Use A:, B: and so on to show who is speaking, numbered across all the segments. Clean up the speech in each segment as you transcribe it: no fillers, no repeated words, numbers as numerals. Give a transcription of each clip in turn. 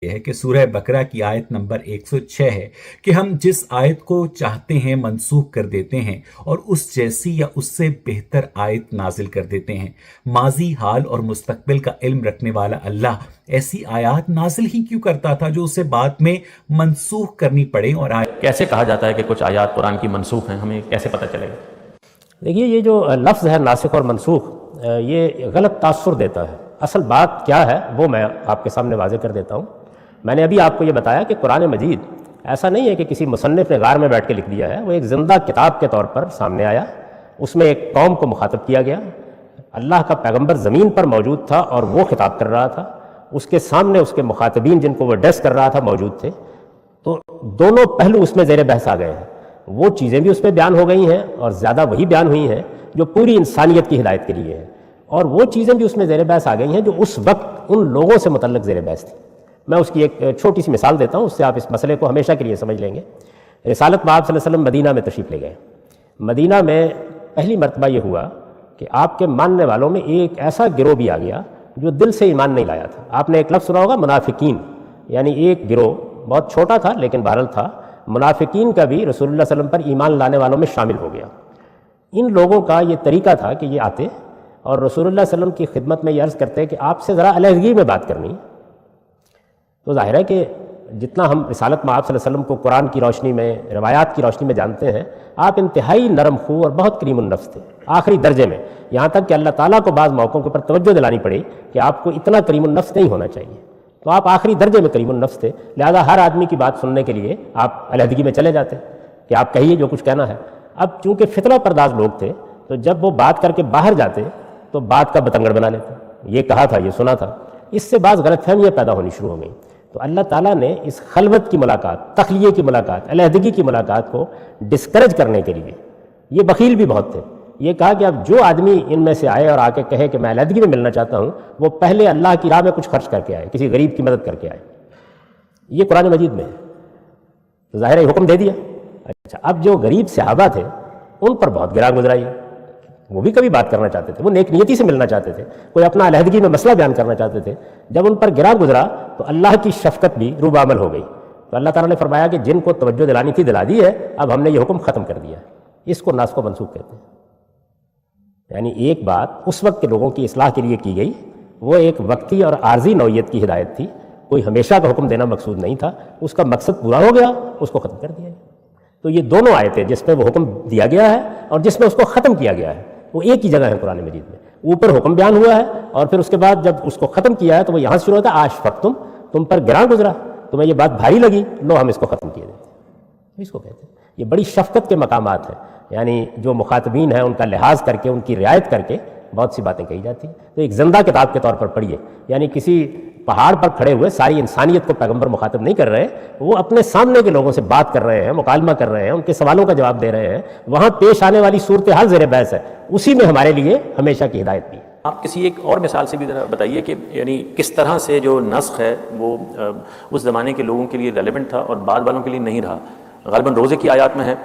A: یہ ہے کہ سورہ بقرہ کی آیت نمبر 106 ہے کہ ہم جس آیت کو چاہتے ہیں منسوخ کر دیتے ہیں اور اس جیسی یا اس سے بہتر آیت نازل کر دیتے ہیں۔ ماضی، حال اور مستقبل کا علم رکھنے والا اللہ ایسی آیات نازل ہی کیوں کرتا تھا جو اسے بعد میں منسوخ کرنی پڑے؟ اور
B: کیسے کہا جاتا ہے کہ کچھ آیات قرآن کی منسوخ ہیں، ہمیں کیسے پتہ چلے گا؟
C: دیکھیے، یہ جو لفظ ہے ناسخ اور منسوخ، یہ غلط تاثر دیتا ہے۔ اصل بات کیا ہے وہ میں آپ کے سامنے واضح کر دیتا ہوں۔ میں نے ابھی آپ کو یہ بتایا کہ قرآن مجید ایسا نہیں ہے کہ کسی مصنف نے غار میں بیٹھ کے لکھ دیا ہے، وہ ایک زندہ کتاب کے طور پر سامنے آیا، اس میں ایک قوم کو مخاطب کیا گیا، اللہ کا پیغمبر زمین پر موجود تھا اور وہ خطاب کر رہا تھا، اس کے سامنے اس کے مخاطبین جن کو وہ ایڈریس کر رہا تھا موجود تھے، تو دونوں پہلو اس میں زیر بحث آ گئے ہیں۔ وہ چیزیں بھی اس میں بیان ہو گئی ہیں اور زیادہ وہی بیان ہوئی ہیں جو پوری انسانیت کی ہدایت کے لیے ہیں، اور وہ چیزیں بھی اس میں زیر بحث آ گئی ہیں جو اس وقت ان لوگوں سے متعلق زیر بحث تھی۔ میں اس کی ایک چھوٹی سی مثال دیتا ہوں، اس سے آپ اس مسئلے کو ہمیشہ کے لیے سمجھ لیں گے۔ رسالت مآب صلی اللہ علیہ وسلم مدینہ میں تشریف لے گئے۔ مدینہ میں پہلی مرتبہ یہ ہوا کہ آپ کے ماننے والوں میں ایک ایسا گروہ بھی آ گیا جو دل سے ایمان نہیں لایا تھا۔ آپ نے ایک لفظ سنا ہوگا منافقین، یعنی ایک گروہ بہت چھوٹا تھا لیکن بہرحال تھا، منافقین کا بھی رسول اللہ صلی اللہ علیہ وسلم پر ایمان لانے والوں میں شامل ہو گیا۔ ان لوگوں کا یہ طریقہ تھا کہ یہ آتے اور رسول اللہ صلی اللہ علیہ وسلم کی خدمت میں یہ عرض کرتے کہ آپ سے ذرا علیحدگی میں بات کرنی۔ تو ظاہر ہے کہ جتنا ہم رسالت مآب صلی اللہ علیہ وسلم کو قرآن کی روشنی میں، روایات کی روشنی میں جانتے ہیں، آپ انتہائی نرم خو اور بہت کریم النفس تھے آخری درجے میں، یہاں تک کہ اللہ تعالیٰ کو بعض موقعوں کے اوپر توجہ دلانی پڑی کہ آپ کو اتنا کریم النفس نہیں ہونا چاہیے، تو آپ آخری درجے میں کریم النفس تھے، لہذا ہر آدمی کی بات سننے کے لیے آپ علیحدگی میں چلے جاتے کہ آپ کہیے جو کچھ کہنا ہے۔ اب چونکہ فتنہ پرداز لوگ تھے تو جب وہ بات کر کے باہر جاتے تو بات کا بتنگڑ بنا لیتے، یہ کہا تھا، یہ سنا تھا، اس سے بعض غلط فہمیاں پیدا ہونی شروع ہو گئیں۔ تو اللہ تعالیٰ نے اس خلوت کی ملاقات، تخلیے کی ملاقات، علیحدگی کی ملاقات کو ڈسکریج کرنے کے لیے، یہ بخیل بھی بہت تھے، یہ کہا کہ اب جو آدمی ان میں سے آئے اور آ کے کہے کہ میں علیحدگی میں ملنا چاہتا ہوں، وہ پہلے اللہ کی راہ میں کچھ خرچ کر کے آئے، کسی غریب کی مدد کر کے آئے۔ یہ قرآن مجید میں ہے، تو ظاہر ہے حکم دے دیا۔ اچھا، اب جو غریب صحابہ تھے ان پر بہت گراں گزرائی، وہ بھی کبھی بات کرنا چاہتے تھے، وہ نیک نیتی سے ملنا چاہتے تھے، کوئی اپنا علیحدگی میں مسئلہ بیان کرنا چاہتے تھے، جب ان پر گراں گزرا تو اللہ کی شفقت بھی روب عمل ہو گئی، تو اللہ تعالیٰ نے فرمایا کہ جن کو توجہ دلانی تھی دلا دی ہے، اب ہم نے یہ حکم ختم کر دیا ہے۔ اس کو ناسخ و منسوخ کہتے ہیں، یعنی ایک بات اس وقت کے لوگوں کی اصلاح کے لیے کی گئی، وہ ایک وقتی اور عارضی نوعیت کی ہدایت تھی، کوئی ہمیشہ کا حکم دینا مقصود نہیں تھا، اس کا مقصد پورا ہو گیا، اس کو ختم کر دیا۔ تو یہ دونوں آیتیں جس میں وہ حکم دیا گیا ہے اور جس میں اس کو ختم کیا گیا ہے، وہ ایک ہی جگہ ہے قرآن مجید میں۔ اوپر حکم بیان ہوا ہے اور پھر اس کے بعد جب اس کو ختم کیا ہے تو وہ یہاں سے شروع ہوتا ہے، اشفقتم، تم پر گراں گزرا، تمہیں یہ بات بھاری لگی، لو ہم اس کو ختم کیے دیتے ہیں۔ اس کو کہتے ہیں، یہ بڑی شفقت کے مقامات ہیں، یعنی جو مخاطبین ہیں ان کا لحاظ کر کے، ان کی رعایت کر کے بہت سی باتیں کہی جاتی ہیں۔ تو ایک زندہ کتاب کے طور پر پڑھیے، یعنی کسی پہاڑ پر کھڑے ہوئے ساری انسانیت کو پیغمبر مخاطب نہیں کر رہے، وہ اپنے سامنے کے لوگوں سے بات کر رہے ہیں، مکالمہ کر رہے ہیں، ان کے سوالوں کا جواب دے رہے ہیں، وہاں پیش آنے والی صورتحال زیر بحث ہے، اسی میں ہمارے لیے ہمیشہ کی ہدایت بھی ہے۔
B: آپ کسی ایک اور مثال سے بھی ذرا بتائیے کہ یعنی کس طرح سے جو نسخ ہے وہ اس زمانے کے لوگوں کے لیے ریلیونٹ تھا اور بعد والوں کے لیے نہیں رہا۔ غالباً روزے کی آیات میں ہے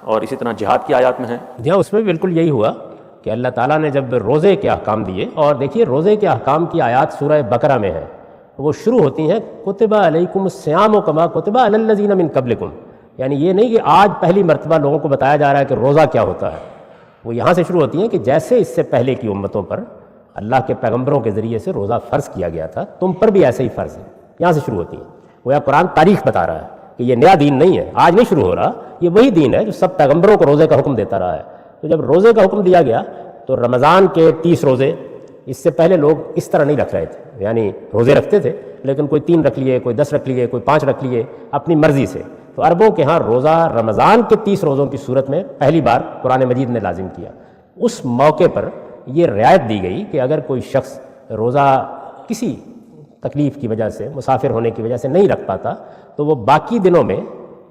B: اور اسی طرح جہاد کی آیات میں ہے۔
C: جی ہاں، اس میں بالکل یہی ہوا کہ اللہ تعالیٰ نے جب روزے کے احکام دیے، اور دیکھیے روزے کے احکام کی آیات سورہ بقرہ میں ہے، وہ شروع ہوتی ہیں کتب علیکم الصیام کما کتب علی الذین من قبلکم، یعنی یہ نہیں کہ آج پہلی مرتبہ لوگوں کو بتایا جا رہا ہے کہ روزہ کیا ہوتا ہے، وہ یہاں سے شروع ہوتی ہیں کہ جیسے اس سے پہلے کی امتوں پر اللہ کے پیغمبروں کے ذریعے سے روزہ فرض کیا گیا تھا، تم پر بھی ایسے ہی فرض ہے، یہاں سے شروع ہوتی ہیں۔ وہ یا قرآن تاریخ بتا رہا ہے کہ یہ نیا دین نہیں ہے، آج نہیں شروع ہو رہا، یہ وہی دین ہے جو سب پیغمبروں کو روزے کا حکم دیتا رہا ہے۔ تو جب روزے کا حکم دیا گیا تو رمضان کے 30 روزے، اس سے پہلے لوگ اس طرح نہیں رکھ رہے تھے، یعنی روزے رکھتے تھے لیکن کوئی 3 رکھ لیے، کوئی 10 رکھ لیے، کوئی 5 رکھ لیے اپنی مرضی سے۔ تو عربوں کے ہاں روزہ رمضان کے 30 روزوں کی صورت میں پہلی بار قرآن مجید نے لازم کیا۔ اس موقع پر یہ رعایت دی گئی کہ اگر کوئی شخص روزہ کسی تکلیف کی وجہ سے، مسافر ہونے کی وجہ سے نہیں رکھ پاتا تو وہ باقی دنوں میں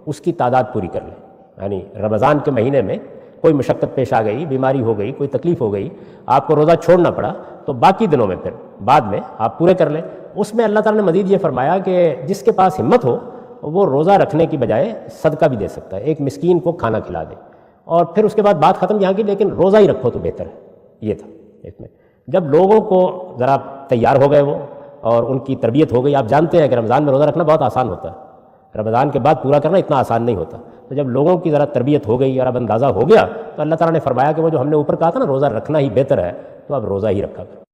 C: اس کی تعداد پوری کر لے، یعنی رمضان کے مہینے میں کوئی مشقت پیش آ گئی، بیماری ہو گئی، کوئی تکلیف ہو گئی، آپ کو روزہ چھوڑنا پڑا، تو باقی دنوں میں پھر بعد میں آپ پورے کر لیں۔ اس میں اللہ تعالیٰ نے مزید یہ فرمایا کہ جس کے پاس ہمت ہو وہ روزہ رکھنے کی بجائے صدقہ بھی دے سکتا ہے، ایک مسکین کو کھانا کھلا دے، اور پھر اس کے بعد بات ختم یہاں کی، لیکن روزہ ہی رکھو تو بہتر ہے۔ یہ تھا اس میں، جب لوگوں کو ذرا تیار ہو گئے وہ اور ان کی تربیت ہو گئی. آپ جانتے ہیں کہ رمضان میں روزہ رکھنا بہت آسان ہوتا ہے، رمضان کے بعد پورا کرنا اتنا آسان نہیں ہوتا. تو جب لوگوں کی ذرا تربیت ہو گئی اور اب اندازہ ہو گیا تو اللہ تعالیٰ نے فرمایا کہ وہ جو ہم نے اوپر کہا تھا نا روزہ رکھنا ہی بہتر ہے، تو اب روزہ ہی رکھا کرو.